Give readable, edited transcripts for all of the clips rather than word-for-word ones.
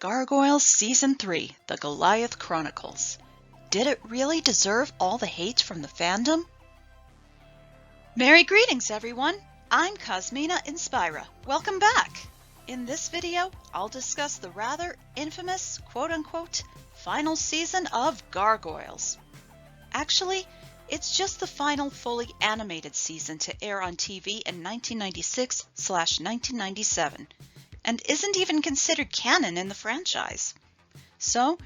Gargoyles Season 3, The Goliath Chronicles. Did it really deserve all the hate from the fandom? Merry greetings, everyone! I'm Cosmina Inspira. Welcome back! In this video, I'll discuss the rather infamous, quote-unquote, final season of Gargoyles. Actually, it's just the final fully animated season to air on TV in 1996/1997. And isn't even considered canon in the franchise. So,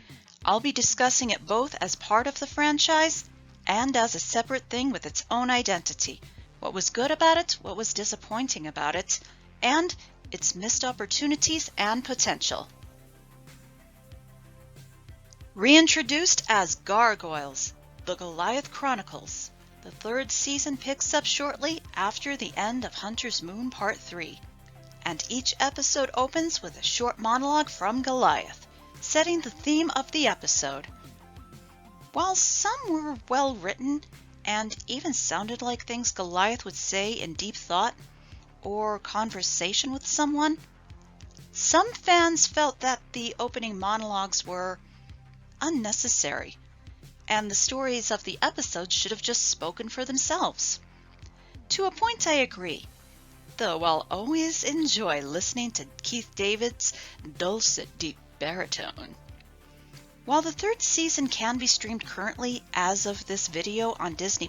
I'll be discussing it both as part of the franchise and as a separate thing with its own identity. What was good about it, what was disappointing about it, and its missed opportunities and potential. Reintroduced as Gargoyles, The Goliath Chronicles, the third season picks up shortly after the end of Hunter's Moon Part 3. And each episode opens with a short monologue from Goliath, setting the theme of the episode. While some were well written and even sounded like things Goliath would say in deep thought or conversation with someone, some fans felt that the opening monologues were unnecessary, and the stories of the episodes should have just spoken for themselves. To a point, I agree. Though I'll always enjoy listening to Keith David's dulcet, deep baritone. While the third season can be streamed currently as of this video on Disney+,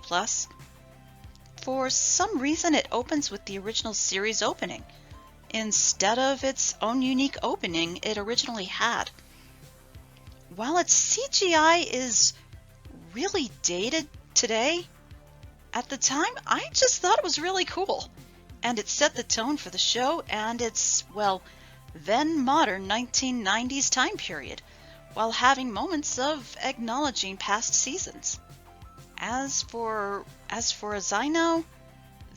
for some reason it opens with the original series opening, instead of its own unique opening it originally had. While its CGI is really dated today, at the time I just thought it was really cool. And it set the tone for the show and its, well, then modern 1990s time period, while having moments of acknowledging past seasons. As I know,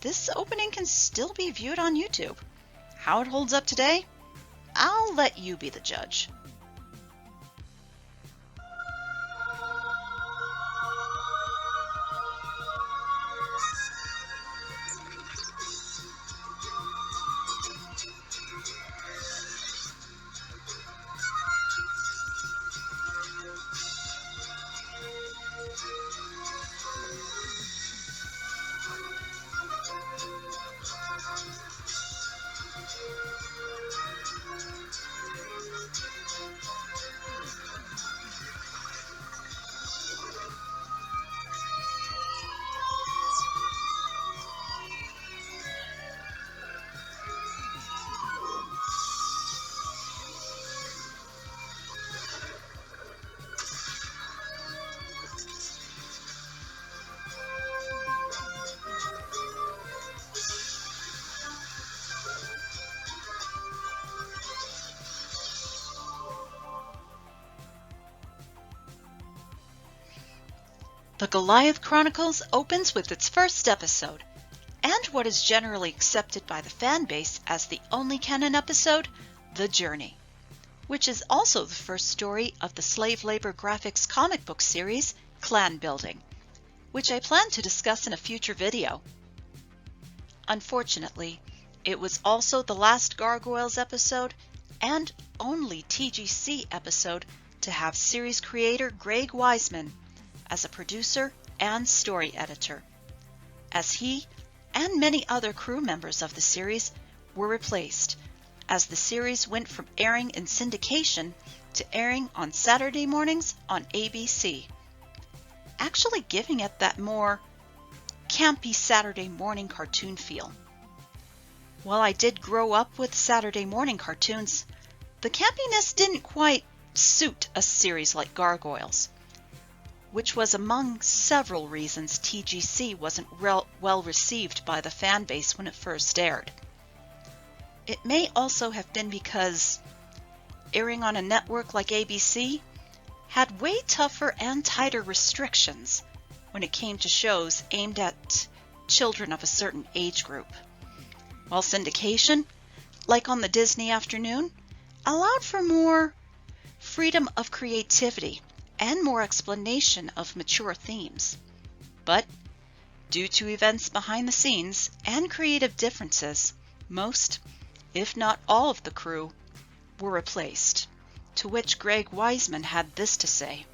this opening can still be viewed on YouTube. How it holds up today? I'll let you be the judge. The Goliath Chronicles opens with its first episode, and what is generally accepted by the fan base as the only canon episode, The Journey, which is also the first story of the slave labor graphics comic book series, Clan Building, which I plan to discuss in a future video. Unfortunately, it was also the last Gargoyles episode and only TGC episode to have series creator Greg Weisman as a producer and story editor, as he and many other crew members of the series were replaced as the series went from airing in syndication to airing on Saturday mornings on ABC, actually giving it that more campy Saturday morning cartoon feel. While I did grow up with Saturday morning cartoons, the campiness didn't quite suit a series like Gargoyles, which was among several reasons TGC wasn't well received by the fan base when it first aired. It may also have been because airing on a network like ABC had way tougher and tighter restrictions when it came to shows aimed at children of a certain age group, while syndication, like on the Disney Afternoon, allowed for more freedom of creativity and more explanation of mature themes. But, due to events behind the scenes and creative differences, most, if not all of the crew, were replaced, to which Greg Weisman had this to say.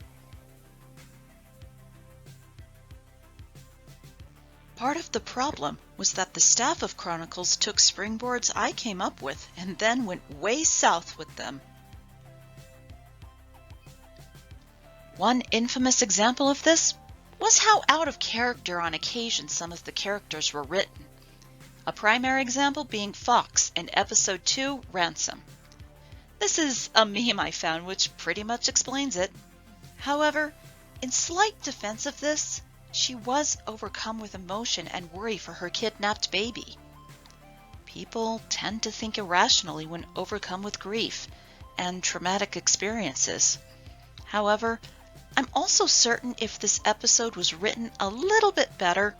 Part of the problem was that the staff of Chronicles took springboards I came up with and then went way south with them. One infamous example of this was how out of character on occasion some of the characters were written. A primary example being Fox in Episode 2, Ransom. This is a meme I found which pretty much explains it. However, in slight defense of this, she was overcome with emotion and worry for her kidnapped baby. People tend to think irrationally when overcome with grief and traumatic experiences. However, I'm also certain if this episode was written a little bit better,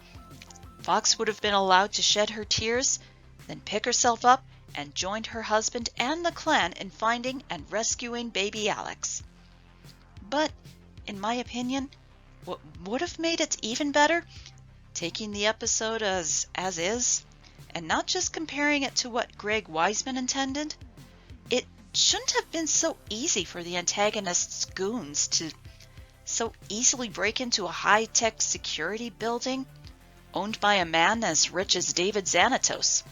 Fox would have been allowed to shed her tears, then pick herself up and joined her husband and the clan in finding and rescuing baby Alex. But, in my opinion, what would have made it even better, taking the episode as is, and not just comparing it to what Greg Weisman intended, it shouldn't have been so easy for the antagonist's goons to so easily break into a high-tech security building owned by a man as rich as David Xanatos.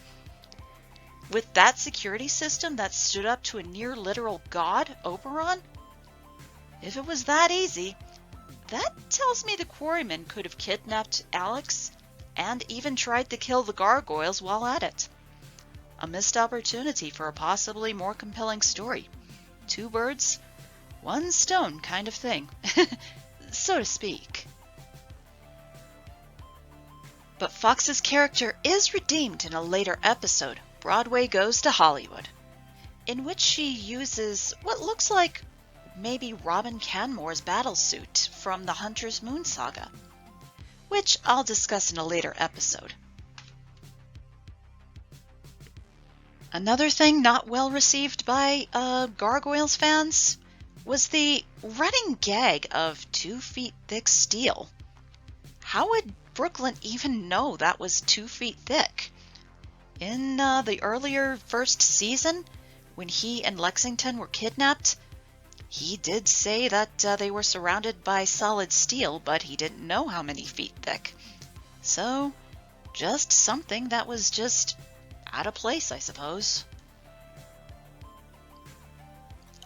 With that security system that stood up to a near-literal god, Oberon? If it was that easy, that tells me the quarrymen could have kidnapped Alex and even tried to kill the Gargoyles while at it. A missed opportunity for a possibly more compelling story. 2 birds, 1 stone kind of thing, so to speak. But Fox's character is redeemed in a later episode, Broadway Goes to Hollywood, in which she uses what looks like maybe Robin Canmore's battlesuit from the Hunter's Moon saga, which I'll discuss in a later episode. Another thing not well received by Gargoyles fans was the running gag of 2 feet thick steel. How would Brooklyn even know that was 2 feet thick? In the earlier first season, when he and Lexington were kidnapped, he did say that they were surrounded by solid steel, but he didn't know how many feet thick. So, just something that was just out of place, I suppose.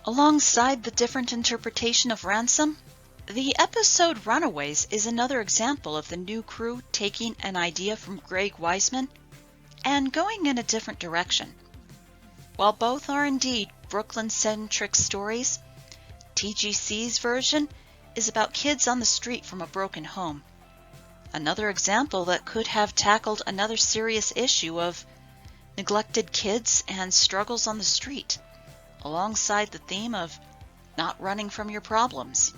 Alongside the different interpretation of Ransom, the episode Runaways is another example of the new crew taking an idea from Greg Weisman and going in a different direction. While both are indeed Brooklyn-centric stories, TGC's version is about kids on the street from a broken home. Another example that could have tackled another serious issue of neglected kids and struggles on the street, alongside the theme of not running from your problems.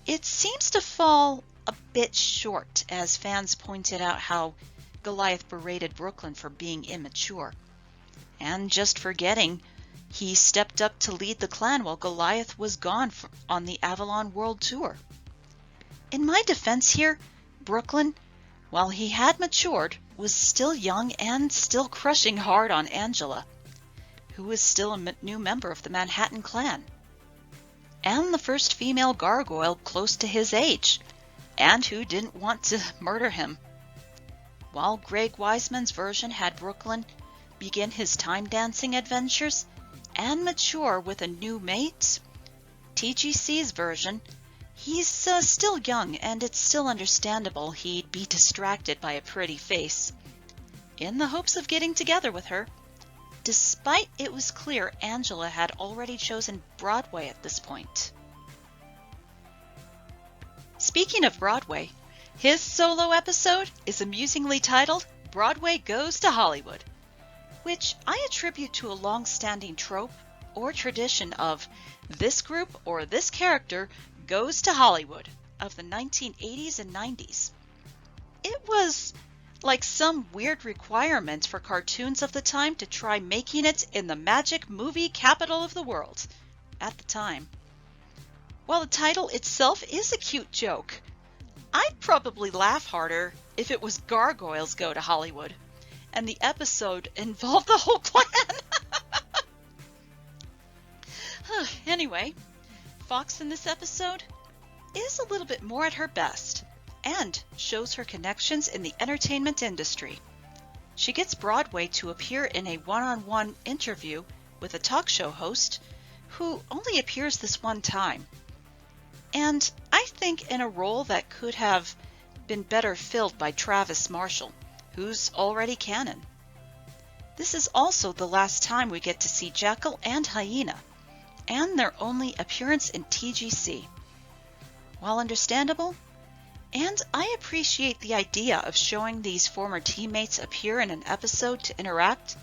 It seems to fall a bit short, as fans pointed out how Goliath berated Brooklyn for being immature, and just forgetting he stepped up to lead the clan while Goliath was gone on the Avalon World Tour. In my defense here, Brooklyn, while he had matured, was still young and still crushing hard on Angela, who was still a new member of the Manhattan clan, and the first female gargoyle close to his age, and who didn't want to murder him. While Greg Weisman's version had Brooklyn begin his time dancing adventures and mature with a new mate, TGC's version, he's still young, and it's still understandable he'd be distracted by a pretty face, in the hopes of getting together with her, despite it was clear Angela had already chosen Broadway at this point. Speaking of Broadway, his solo episode is amusingly titled Broadway Goes to Hollywood, which I attribute to a long-standing trope or tradition of this group or this character goes to Hollywood of the 1980s and 90s. It was like some weird requirement for cartoons of the time to try making it in the magic movie capital of the world at the time. While the title itself is a cute joke, I'd probably laugh harder if it was Gargoyles Go to Hollywood and the episode involved the whole clan. Anyway, Fox in this episode is a little bit more at her best and shows her connections in the entertainment industry. She gets Broadway to appear in a one-on-one interview with a talk show host who only appears this one time. And I think in a role that could have been better filled by Travis Marshall, who's already canon. This is also the last time we get to see Jackal and Hyena, and their only appearance in TGC. While understandable, and I appreciate the idea of showing these former teammates appear in an episode to interact,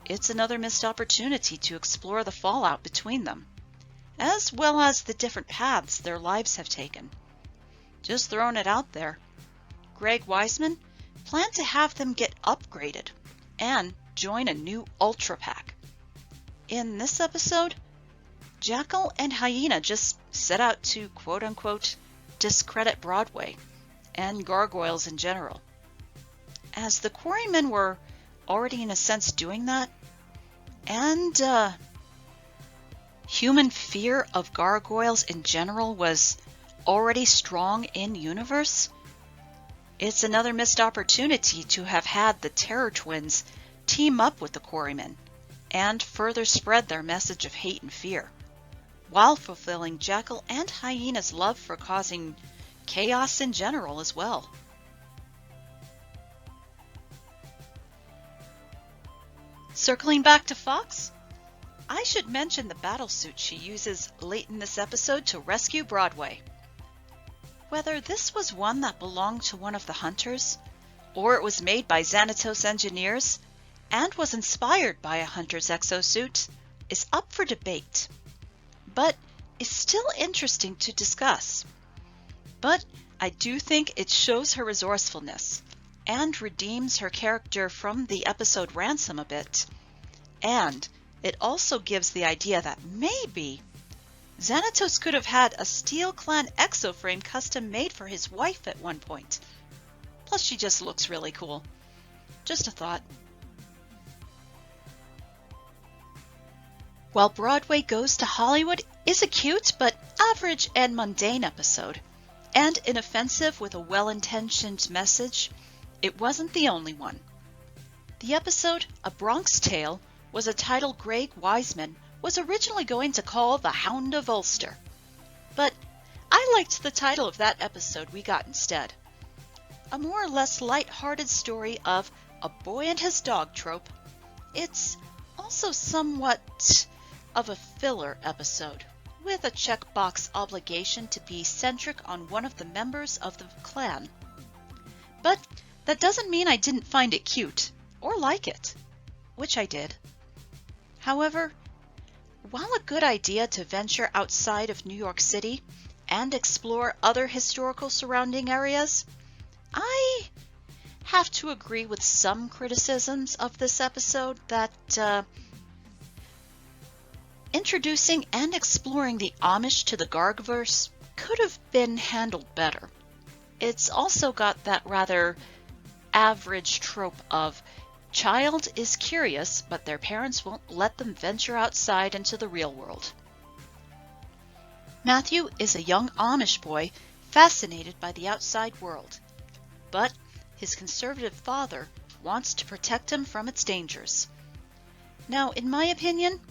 it's another missed opportunity to explore the fallout between them, as well as the different paths their lives have taken. Just throwing it out there, Greg Wiseman planned to have them get upgraded and join a new Ultra Pack. In this episode, Jackal and Hyena just set out to quote-unquote discredit Broadway and Gargoyles in general, as the Quarrymen were already in a sense doing that, and human fear of Gargoyles in general was already strong in universe. It's another missed opportunity to have had the Terror Twins team up with the Quarrymen and further spread their message of hate and fear, while fulfilling Jackal and Hyena's love for causing chaos in general as well. Circling back to Fox, I should mention the battlesuit she uses late in this episode to rescue Broadway. Whether this was one that belonged to one of the hunters, or it was made by Xanatos engineers and was inspired by a hunter's exosuit, is up for debate, but is still interesting to discuss. But I do think it shows her resourcefulness and redeems her character from the episode Ransom a bit, and it also gives the idea that maybe Xanatos could have had a Steel Clan exoframe custom made for his wife at one point. Plus she just looks really cool. Just a thought. While Broadway Goes to Hollywood is a cute but average and mundane episode, and inoffensive with a well-intentioned message, it wasn't the only one. The episode A Bronx Tale was a title Greg Wiseman was originally going to call The Hound of Ulster, but I liked the title of that episode we got instead. A more or less light-hearted story of a boy and his dog trope. It's also somewhat of a filler episode, with a checkbox obligation to be centric on one of the members of the clan. But that doesn't mean I didn't find it cute, or like it, which I did. However, while a good idea to venture outside of New York City and explore other historical surrounding areas, I have to agree with some criticisms of this episode that introducing and exploring the Amish to the Gargverse could have been handled better. It's also got that rather average trope of child is curious, but their parents won't let them venture outside into the real world. Matthew is a young Amish boy fascinated by the outside world, but his conservative father wants to protect him from its dangers. Now, in my opinion,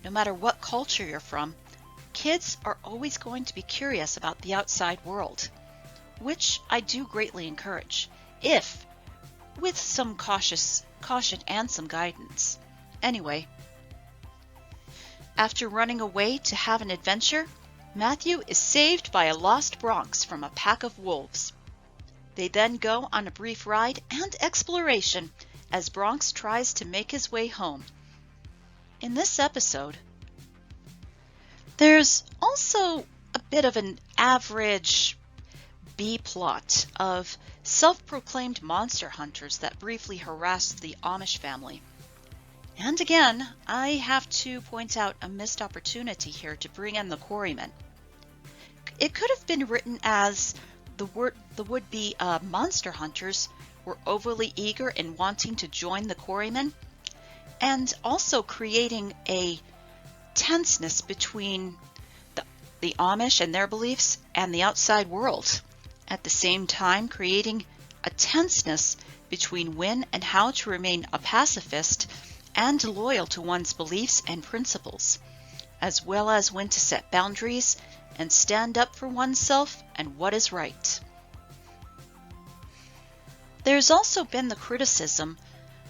no matter what culture you're from, kids are always going to be curious about the outside world, which I do greatly encourage, if with some caution and some guidance. Anyway, after running away to have an adventure, Matthew is saved by a lost Bronx from a pack of wolves. They then go on a brief ride and exploration as Bronx tries to make his way home. In this episode, there's also a bit of an average B-plot of self-proclaimed monster hunters that briefly harass the Amish family. And again, I have to point out a missed opportunity here to bring in the Quarrymen. It could have been written as the would-be monster hunters were overly eager in wanting to join the Quarrymen, and also creating a tenseness between the Amish and their beliefs and the outside world, at the same time creating a tenseness between when and how to remain a pacifist and loyal to one's beliefs and principles, as well as when to set boundaries and stand up for oneself and what is right. There's also been the criticism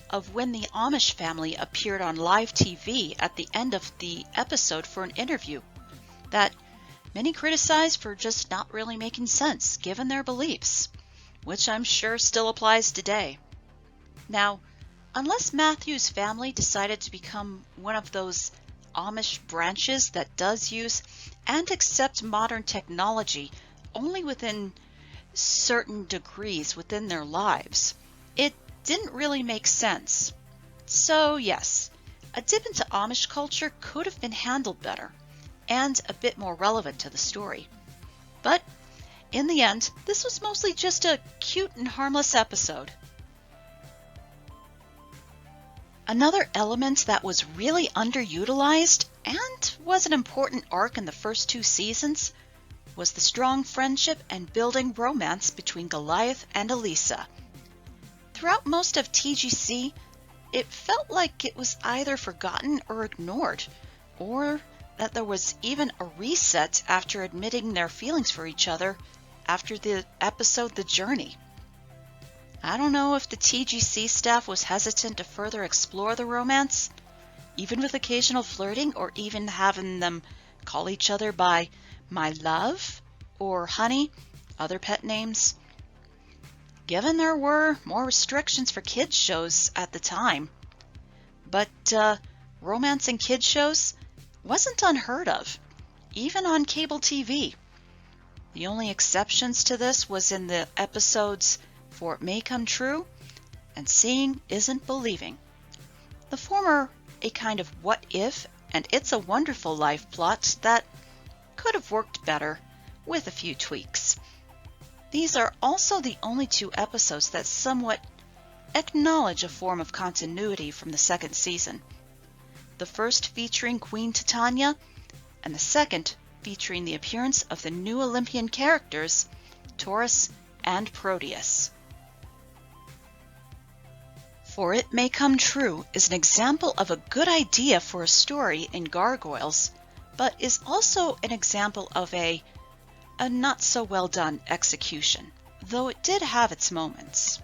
of when the Amish family appeared on live TV at the end of the episode for an interview, that many criticize for just not really making sense given their beliefs, which I'm sure still applies today. Now, unless Matthew's family decided to become one of those Amish branches that does use and accept modern technology only within certain degrees within their lives, it didn't really make sense. So yes, a dip into Amish culture could have been handled better and a bit more relevant to the story. But in the end, this was mostly just a cute and harmless episode. Another element that was really underutilized and was an important arc in the first 2 seasons was the strong friendship and building romance between Goliath and Elisa. Throughout most of TGC, it felt like it was either forgotten or ignored, or that there was even a reset after admitting their feelings for each other after the episode The Journey. I don't know if the TGC staff was hesitant to further explore the romance, even with occasional flirting or even having them call each other by my love or honey, other pet names. Given there were more restrictions for kids shows at the time. But romance in kids shows wasn't unheard of, even on cable TV. The only exceptions to this was in the episodes For It May Come True and Seeing Isn't Believing. The former a kind of what if and It's a Wonderful Life plot that could have worked better with a few tweaks. These are also the only 2 episodes that somewhat acknowledge a form of continuity from the second season. The first featuring Queen Titania, and the second featuring the appearance of the new Olympian characters, Taurus and Proteus. For It May Come True is an example of a good idea for a story in Gargoyles, but is also an example of a not so well done execution, though it did have its moments.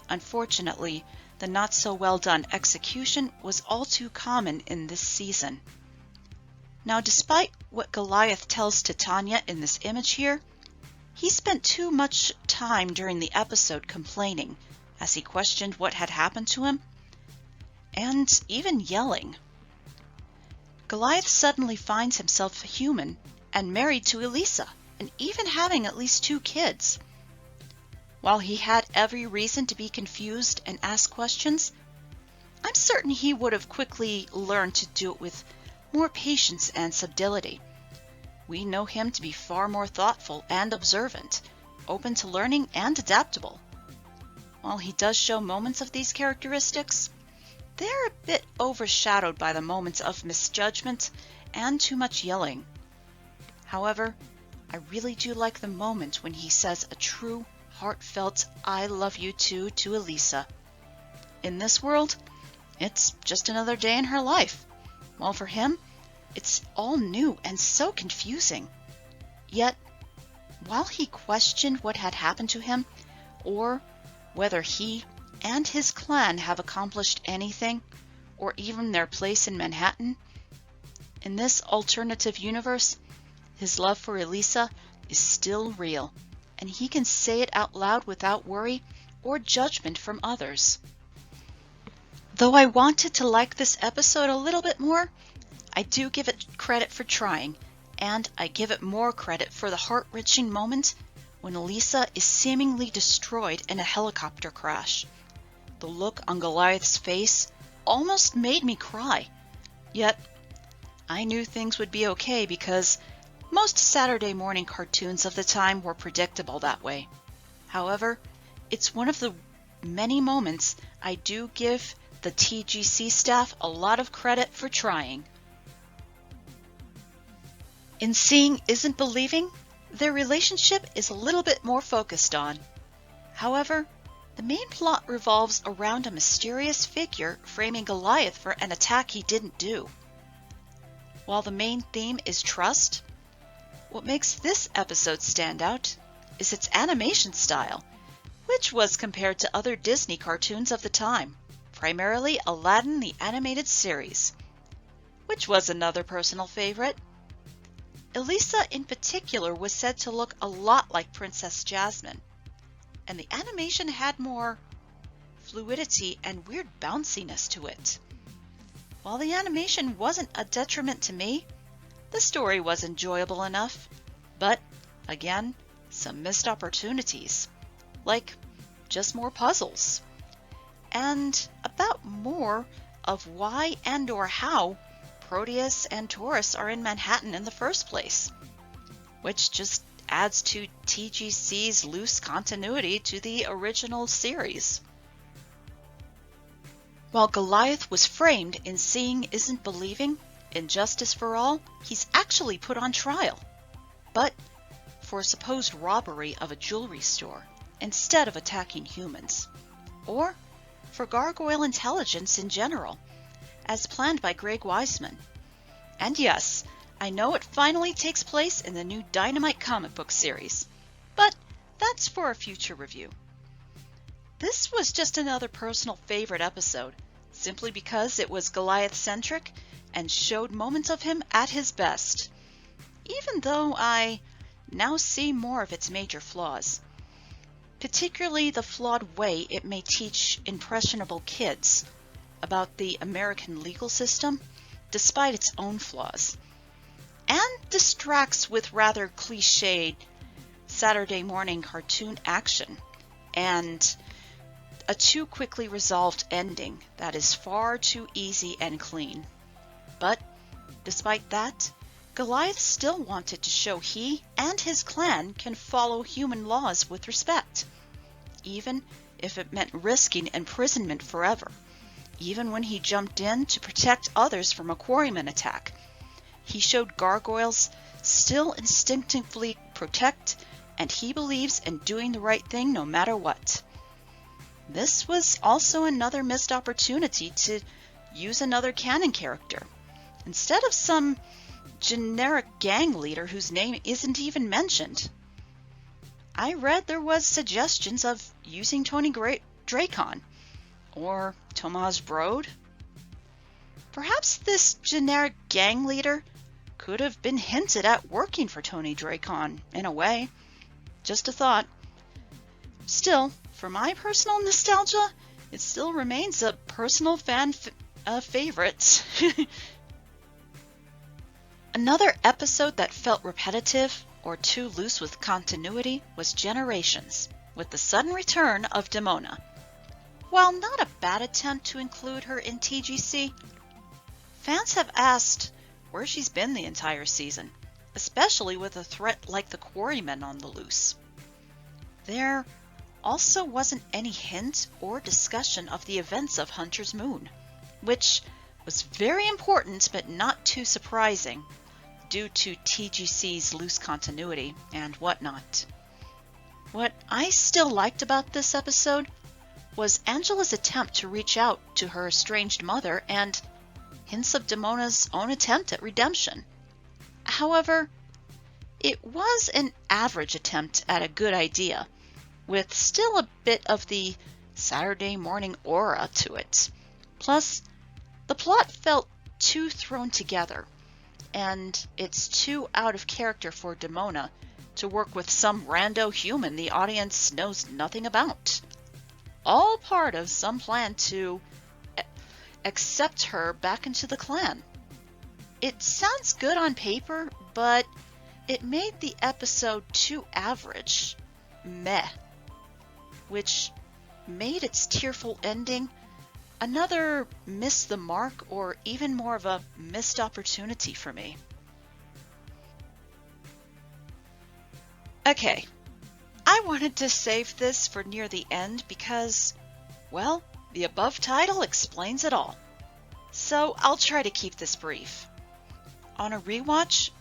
Unfortunately, the not so well done execution was all too common in this season. Now, despite what Goliath tells Titania in this image here, he spent too much time during the episode complaining as he questioned what had happened to him, and even yelling. Goliath suddenly finds himself human and married to Elisa, and even having at least 2 kids. While he had every reason to be confused and ask questions, I'm certain he would have quickly learned to do it with more patience and subtlety. We know him to be far more thoughtful and observant, open to learning and adaptable. While he does show moments of these characteristics, they're a bit overshadowed by the moments of misjudgment and too much yelling. However, I really do like the moment when he says a true, heartfelt I love you too to Elisa. In this world, it's just another day in her life, while for him, it's all new and so confusing. Yet, while he questioned what had happened to him, or whether he and his clan have accomplished anything, or even their place in Manhattan, in this alternative universe, his love for Elisa is still real, and he can say it out loud without worry or judgment from others. Though I wanted to like this episode a little bit more, I do give it credit for trying, and I give it more credit for the heart-wrenching moment when Elisa is seemingly destroyed in a helicopter crash. The look on Goliath's face almost made me cry, yet I knew things would be okay because most Saturday morning cartoons of the time were predictable that way. However, it's one of the many moments I do give the TGC staff a lot of credit for trying. In Seeing Isn't Believing, their relationship is a little bit more focused on. However, the main plot revolves around a mysterious figure framing Goliath for an attack he didn't do. While the main theme is trust, what makes this episode stand out is its animation style, which was compared to other Disney cartoons of the time, primarily Aladdin the Animated Series, which was another personal favorite. Elisa in particular was said to look a lot like Princess Jasmine, and the animation had more fluidity and weird bounciness to it. While the animation wasn't a detriment to me, the story was enjoyable enough, but, again, some missed opportunities, like just more puzzles, and about more of why and or how Proteus and Taurus are in Manhattan in the first place, which just adds to TGC's loose continuity to the original series. While Goliath was framed in Seeing Isn't Believing, in Justice for All, he's actually put on trial, but for a supposed robbery of a jewelry store instead of attacking humans, or for gargoyle intelligence in general, as planned by Greg Weisman. And yes, I know it finally takes place in the new Dynamite comic book series, but that's for a future review. This was just another personal favorite episode, simply because it was Goliath-centric and showed moments of him at his best, even though I now see more of its major flaws, particularly the flawed way it may teach impressionable kids about the American legal system, despite its own flaws, and distracts with rather cliched Saturday morning cartoon action, and a too quickly resolved ending that is far too easy and clean. But, despite that, Goliath still wanted to show he and his clan can follow human laws with respect, even if it meant risking imprisonment forever. Even when he jumped in to protect others from a quarryman attack, he showed gargoyles still instinctively protect, and he believes in doing the right thing no matter what. This was also another missed opportunity to use another Canon character, instead of some generic gang leader whose name isn't even mentioned. I read there was suggestions of using Tony Dracon, or Tomas Brode. Perhaps this generic gang leader could have been hinted at working for Tony Dracon, in a way. Just a thought. Still, for my personal nostalgia, it still remains a personal fan favorite. Another episode that felt repetitive or too loose with continuity was Generations, with the sudden return of Demona. While not a bad attempt to include her in TGC, fans have asked where she's been the entire season, especially with a threat like the Quarrymen on the loose. There also wasn't any hint or discussion of the events of Hunter's Moon, which was very important but not too surprising due to TGC's loose continuity and whatnot. What I still liked about this episode was Angela's attempt to reach out to her estranged mother and hints of Demona's own attempt at redemption. However, it was an average attempt at a good idea, with still a bit of the Saturday morning aura to it. Plus, the plot felt too thrown together, and it's too out of character for Demona to work with some rando human the audience knows nothing about. All part of some plan to accept her back into the clan. It sounds good on paper, but it made the episode too average. Meh. Which made its tearful ending another miss the mark, or even more of a missed opportunity for me. Okay, I wanted to save this for near the end because, well, the above title explains it all. So I'll try to keep this brief. On a rewatch,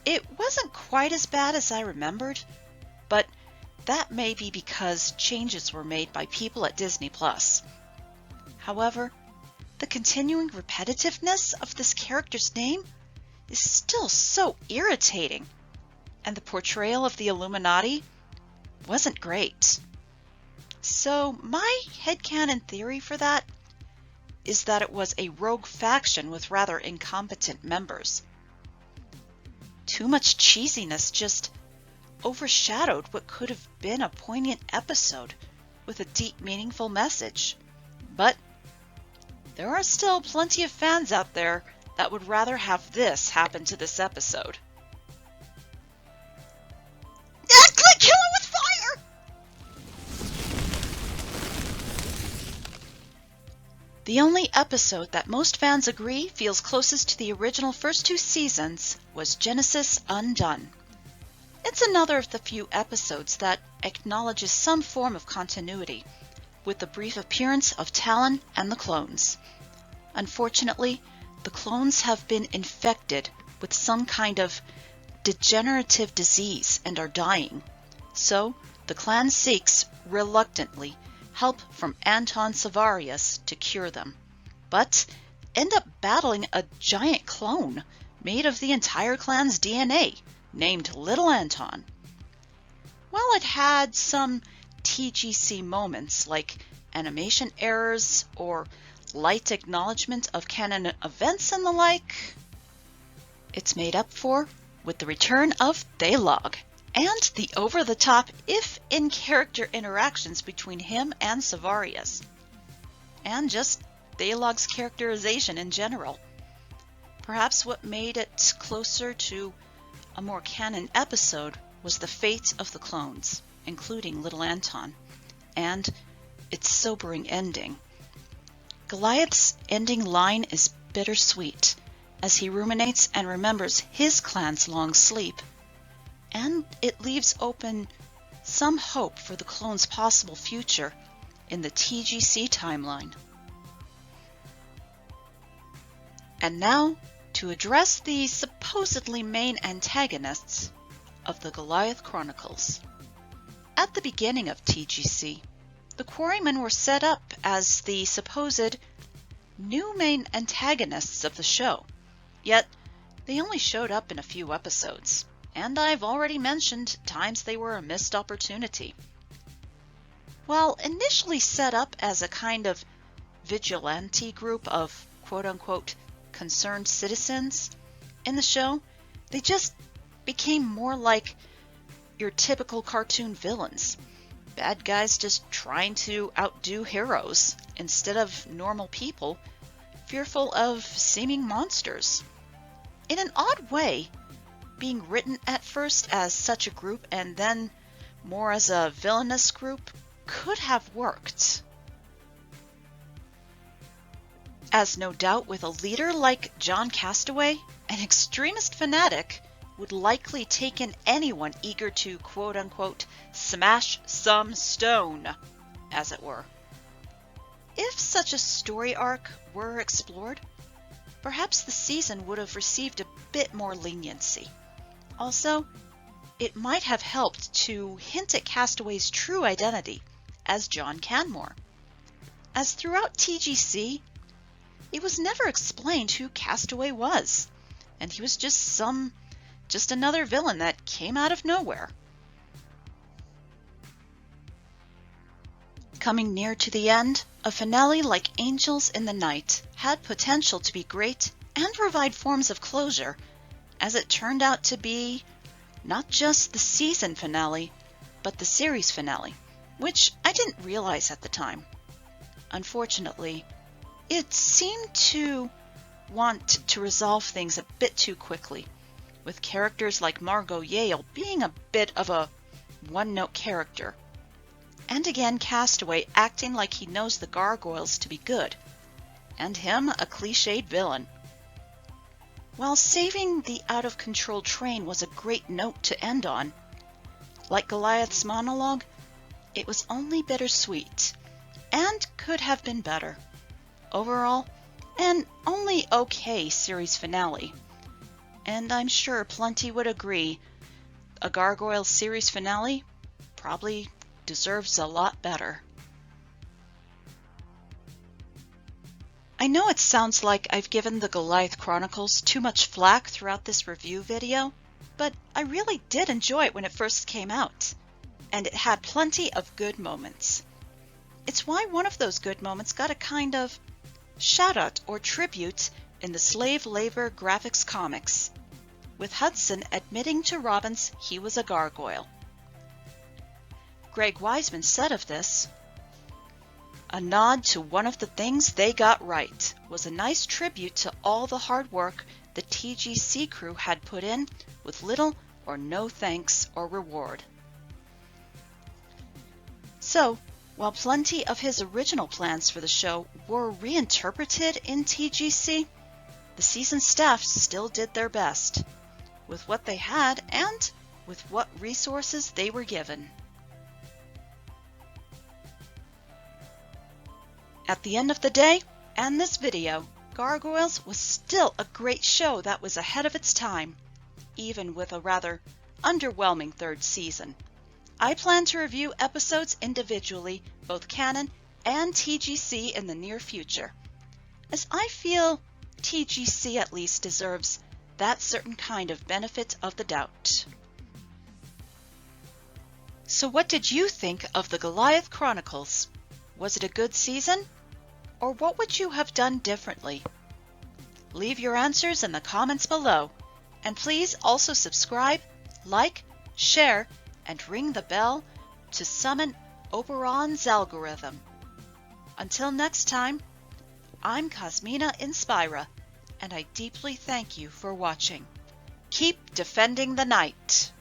It wasn't quite as bad as I remembered, but that may be because changes were made by people at Disney+. However, the continuing repetitiveness of this character's name is still so irritating, and the portrayal of the Illuminati wasn't great. So my headcanon theory for that is that it was a rogue faction with rather incompetent members. Too much cheesiness just overshadowed what could have been a poignant episode with a deep, meaningful message. But there are still plenty of fans out there that would rather have this happen to this episode. Kill him with fire! The only episode that most fans agree feels closest to the original first two seasons was Genesis Undone. It's another of the few episodes that acknowledges some form of continuity, with the brief appearance of Talon and the clones. Unfortunately, the clones have been infected with some kind of degenerative disease and are dying. So, the clan seeks, reluctantly, help from Anton Savarius to cure them, but end up battling a giant clone made of the entire clan's DNA, named Little Anton. While it had some TGC moments like animation errors or light acknowledgement of canon events and the like, it's made up for with the return of Thailog and the over-the-top if-in-character interactions between him and Savarius, and just Thailog's characterization in general. Perhaps what made it closer to a more canon episode was the fate of the clones, including Little Anton, and its sobering ending. Goliath's ending line is bittersweet, as he ruminates and remembers his clan's long sleep, and it leaves open some hope for the clone's possible future in the TGC timeline. And now, to address the supposedly main antagonists of the Goliath Chronicles. At the beginning of TGC, the Quarrymen were set up as the supposed new main antagonists of the show, yet they only showed up in a few episodes, and I've already mentioned times they were a missed opportunity. While initially set up as a kind of vigilante group of quote-unquote concerned citizens in the show, they just became more like your typical cartoon villains. Bad guys just trying to outdo heroes instead of normal people, fearful of seeming monsters. In an odd way, being written at first as such a group and then more as a villainous group could have worked. As no doubt with a leader like John Castaway, an extremist fanatic would likely take in anyone eager to quote-unquote smash some stone, as it were. If such a story arc were explored, perhaps the season would have received a bit more leniency. Also, it might have helped to hint at Castaway's true identity as John Canmore, as throughout TGC, it was never explained who Castaway was, and he was just another villain that came out of nowhere. Coming near to the end, a finale like Angels in the Night had potential to be great and provide forms of closure, as it turned out to be not just the season finale, but the series finale, which I didn't realize at the time. Unfortunately, it seemed to want to resolve things a bit too quickly, with characters like Margot Yale being a bit of a one-note character, and again Castaway acting like he knows the Gargoyles to be good, and him a cliched villain. While saving the out-of-control train was a great note to end on, like Goliath's monologue, it was only bittersweet, and could have been better. Overall, an only okay series finale, and I'm sure plenty would agree, a Gargoyles series finale probably deserves a lot better. I know it sounds like I've given the Goliath Chronicles too much flack throughout this review video, but I really did enjoy it when it first came out, and it had plenty of good moments. It's why one of those good moments got a kind of shout-out or tribute in the slave labor graphics comics, with Hudson admitting to Robbins he was a gargoyle. Greg Weisman said of this, "A nod to one of the things they got right was a nice tribute to all the hard work the TGC crew had put in with little or no thanks or reward." So, while plenty of his original plans for the show were reinterpreted in TGC, the season staff still did their best, with what they had and with what resources they were given. At the end of the day, and this video, Gargoyles was still a great show that was ahead of its time, even with a rather underwhelming third season. I plan to review episodes individually, both Canon and TGC, in the near future, as I feel TGC at least deserves that certain kind of benefit of the doubt. So what did you think of the Goliath Chronicles? Was it a good season? Or what would you have done differently? Leave your answers in the comments below, and please also subscribe, like, share, and ring the bell to summon Oberon's algorithm. Until next time, I'm Cosmina Inspira, and I deeply thank you for watching. Keep defending the night!